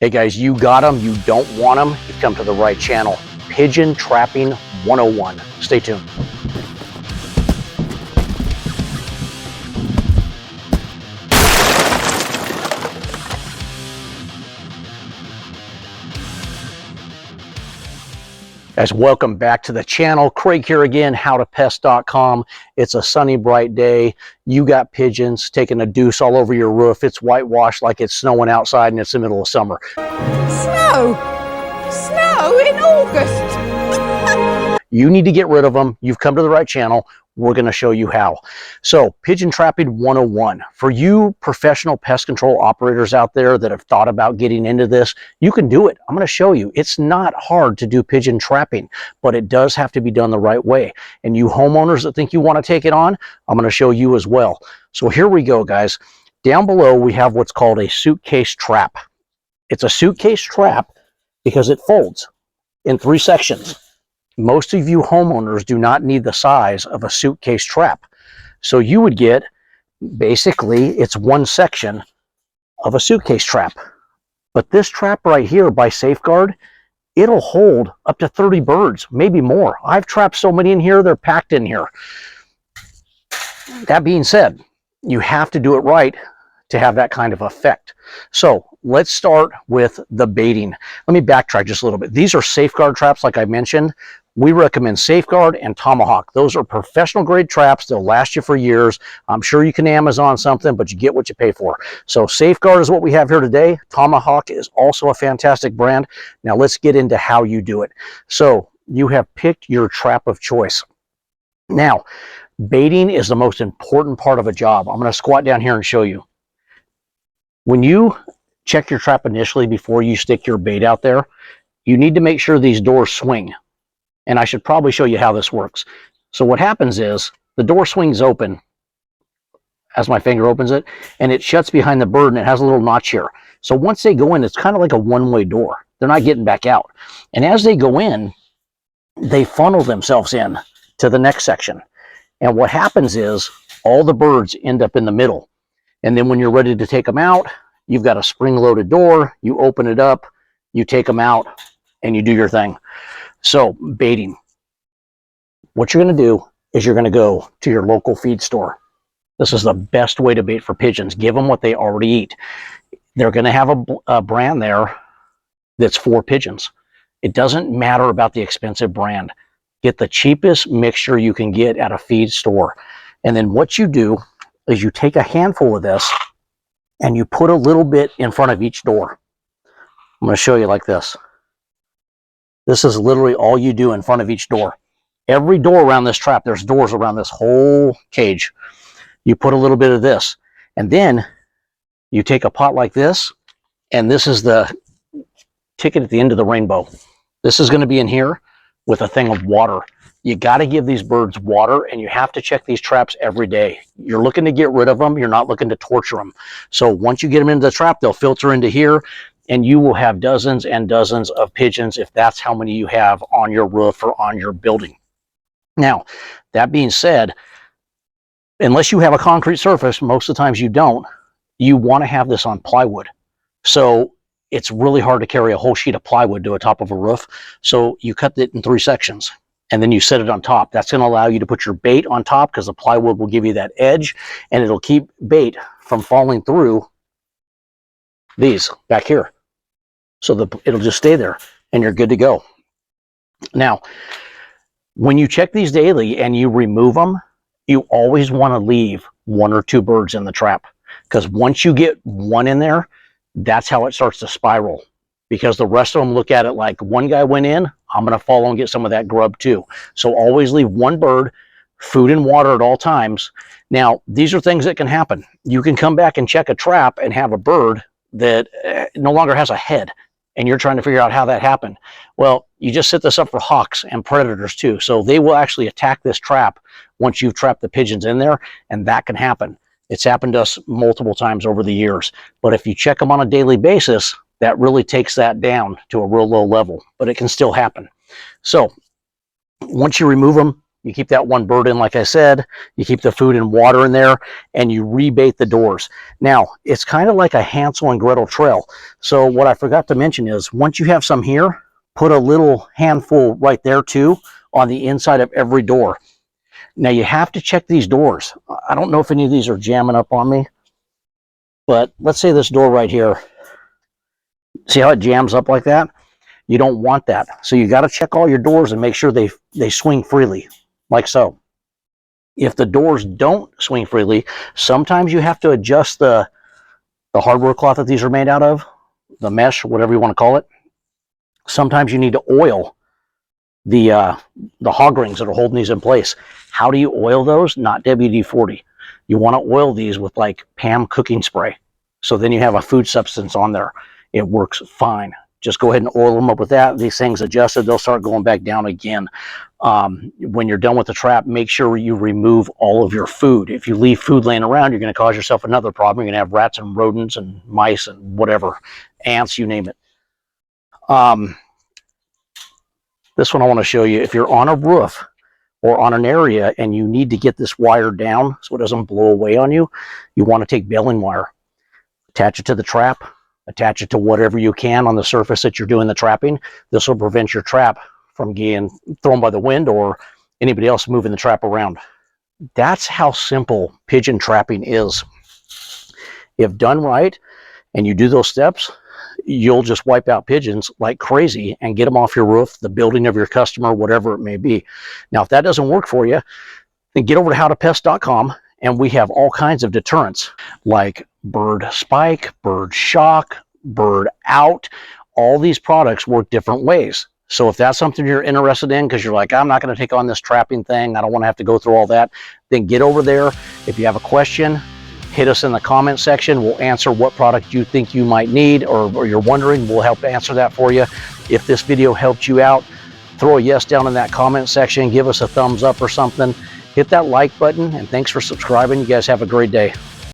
Hey guys, you got them, you don't want them, you've come to the right channel. Pigeon Trapping 101. Stay tuned. Guys, welcome back to the channel. Craig here again, howtopest.com. It's a sunny, bright day. You got pigeons taking a deuce all over your roof. It's whitewashed like it's snowing outside and it's the middle of summer. Snow in August. You need to get rid of them. You've come to the right channel. We're going to show you how. So, Pigeon Trapping 101. For you professional pest control operators out there that have thought about getting into this, you can do it. I'm going to show you. It's not hard to do pigeon trapping, but it does have to be done the right way. And you homeowners that think you want to take it on, I'm going to show you as well. So here we go, guys. Down below, we have what's called a suitcase trap. It's a suitcase trap because it folds in 3 sections. Most of you homeowners do not need the size of a suitcase trap. So you would get, basically, it's 1 section of a suitcase trap. But this trap right here by Safeguard, it'll hold up to 30 birds, maybe more. I've trapped so many in here, they're packed in here. That being said, you have to do it right to have that kind of effect. So let's start with the baiting. Let me backtrack just a little bit. These are Safeguard traps, like I mentioned. We recommend Safeguard and Tomahawk. Those are professional grade traps. They'll last you for years. I'm sure you can Amazon something, but you get what you pay for. So Safeguard is what we have here today. Tomahawk is also a fantastic brand. Now let's get into how you do it. So you have picked your trap of choice. Now, baiting is the most important part of a job. I'm going to squat down here and show you. When you check your trap initially before you stick your bait out there, you need to make sure these doors swing. And I should probably show you how this works. So what happens is the door swings open as my finger opens it, and it shuts behind the bird, and it has a little notch here. So once they go in, it's kind of like a one-way door. They're not getting back out. And as they go in, they funnel themselves in to the next section. And what happens is all the birds end up in the middle. And then when you're ready to take them out, you've got a spring-loaded door. You open it up, you take them out, and you do your thing. So, baiting. What you're going to do is you're going to go to your local feed store. This is the best way to bait for pigeons. Give them what they already eat. They're going to have a brand there that's for pigeons. It doesn't matter about the expensive brand. Get the cheapest mixture you can get at a feed store. And then what you do is you take a handful of this and you put a little bit in front of each door. I'm going to show you like this. This is literally all you do in front of each door. Every door around this trap, there's doors around this whole cage. You put a little bit of this, and then you take a pot like this, and this is the ticket at the end of the rainbow. This is going to be in here with a thing of water. You got to give these birds water, and you have to check these traps every day. You're looking to get rid of them. You're not looking to torture them. So once you get them into the trap, they'll filter into here, and you will have dozens and dozens of pigeons if that's how many you have on your roof or on your building. Now, that being said, unless you have a concrete surface, most of the times you don't, you want to have this on plywood. So it's really hard to carry a whole sheet of plywood to the top of a roof. So you cut it in 3 sections, and then you set it on top. That's going to allow you to put your bait on top because the plywood will give you that edge, and it'll keep bait from falling through these back here. So it'll just stay there, and you're good to go. Now, when you check these daily and you remove them, you always want to leave 1 or 2 birds in the trap. Because once you get 1 in there, that's how it starts to spiral. Because the rest of them look at it like, one guy went in, I'm going to follow and get some of that grub too. So always leave 1 bird, food and water at all times. Now, these are things that can happen. You can come back and check a trap and have a bird that no longer has a head, and you're trying to figure out how that happened. Well, you just set this up for hawks and predators too. So they will actually attack this trap once you've trapped the pigeons in there, and that can happen. It's happened to us multiple times over the years. But if you check them on a daily basis, that really takes that down to a real low level, but it can still happen. So once you remove them, You keep that one bird in, like I said, you keep the food and water in there, and you rebait the doors. Now, it's kind of like a Hansel and Gretel trail. So what I forgot to mention is, once you have some here, put a little handful right there too on the inside of every door. Now you have to check these doors. I don't know if any of these are jamming up on me, but let's say this door right here. See how it jams up like that? You don't want that. So you got to check all your doors and make sure they swing freely, like so. If the doors don't swing freely, sometimes you have to adjust the hardware cloth that these are made out of, the mesh, whatever you want to call it. Sometimes you need to oil the hog rings that are holding these in place. How do you oil those? Not WD-40. You want to oil these with like Pam cooking spray. So then you have a food substance on there. It works fine. Just go ahead and oil them up with that. These things adjusted, they'll start going back down again. When you're done with the trap, make sure you remove all of your food. If you leave food laying around, you're going to cause yourself another problem. You're going to have rats and rodents and mice and whatever, ants, you name it. This one I want to show you. If you're on a roof or on an area and you need to get this wire down so it doesn't blow away on you, you want to take baling wire, attach it to the trap, attach it to whatever you can on the surface that you're doing the trapping. This will prevent your trap from getting thrown by the wind or anybody else moving the trap around. That's how simple pigeon trapping is. If done right and you do those steps, you'll just wipe out pigeons like crazy and get them off your roof, the building of your customer, whatever it may be. Now, if that doesn't work for you, then get over to howtopest.com, and we have all kinds of deterrents like bird spike, bird shock, bird out. All these products work different ways. So if that's something you're interested in because you're like, I'm not going to take on this trapping thing, I don't want to have to go through all that, then get over there. If you have a question, hit us in the comment section. We'll answer what product you think you might need or you're wondering. We'll help answer that for you. If this video helped you out, throw a yes down in that comment section. Give us a thumbs up or something. Hit that like button, and thanks for subscribing. You guys have a great day.